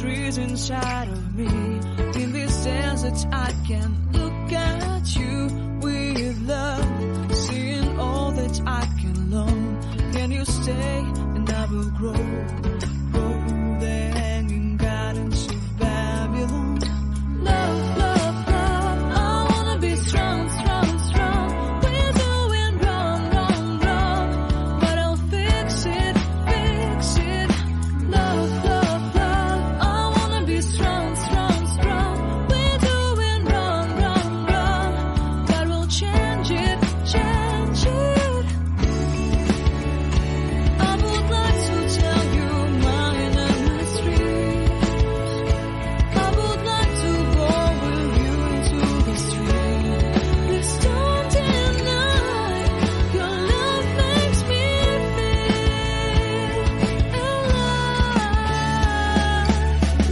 trees inside of me. In this desert I can look at you with love, seeing all that I can learn. Can you stay and I will grow the hanging gardens of Babylon. Love, love, love, I wanna be strong, strong, strong. We're doing wrong, wrong, wrong, but I'll fix it, fix it. Love, love, love, I wanna be strong, strong, strong. We're doing wrong, wrong, wrong, but we'll change it, change it. I would like to tell you my inner street. I would like to go with you into the street. Please don't deny your love makes me feel alive.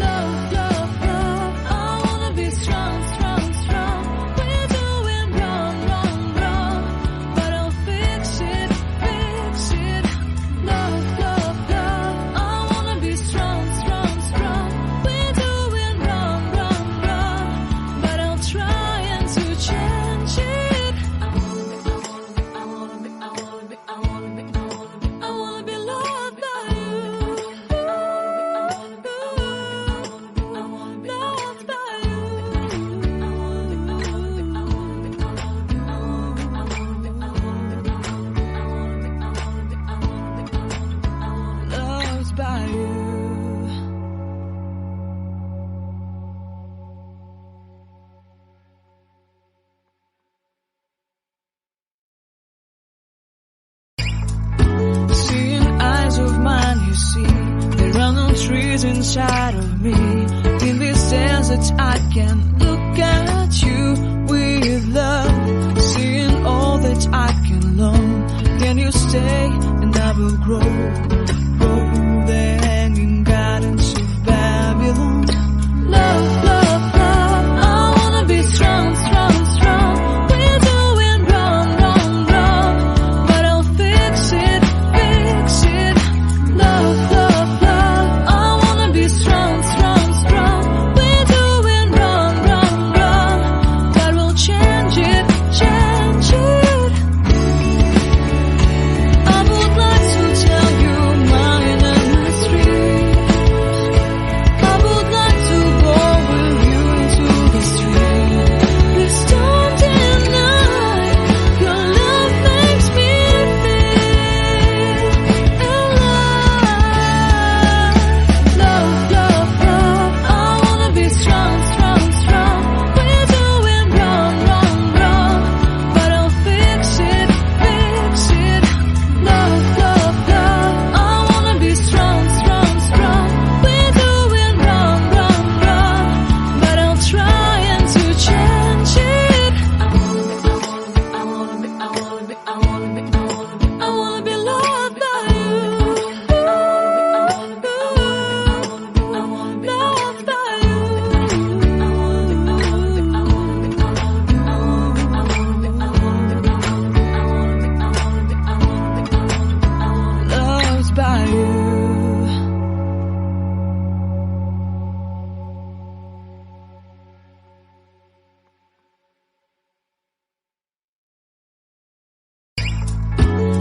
Love, love, love, I wanna be strong, strong, strong. We're doing wrong, wrong, wrong, but I'll fix it, fix it. Love, love, love, I wanna be strong, strong, strong. We're doing wrong, wrong, wrong, but I'll try and to change it. I wanna be loved by you. Loved by you. Loved by you. Seeing eyes of mine, you see, there are no trees inside of me. In this desert I can look at you with love, seeing all that I can learn. Can you stay and I will grow the hanging gardens of Babylon. Love, love, love, I wanna be strong, strong, strong. We're doing wrong, wrong, wrong, but I'll fix it, fix it. Love, love, love, I wanna be strong, strong, strong. We're doing wrong, wrong, wrong, but we'll change it, change it. I would like to tell you my inner street. I would like to go with you into the street. Please don't deny your love makes me feel alive. Love, love, love, I wanna be strong, strong, strong. We're doing wrong, wrong, wrong, but I'll fix it, fix it. Love, love, love, I wanna be strong, strong, strong. We're doing wrong, wrong, wrong, but I'll try and to change it. I wanna be loved by you. Loved by you. Loved by you.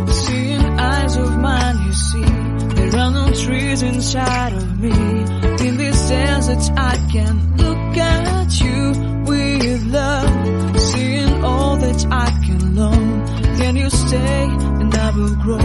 Seeing eyes of mine, you see, there are no trees inside of me. In this desert I can look at you with love, seeing all that I can learn. Can you stay and I will grow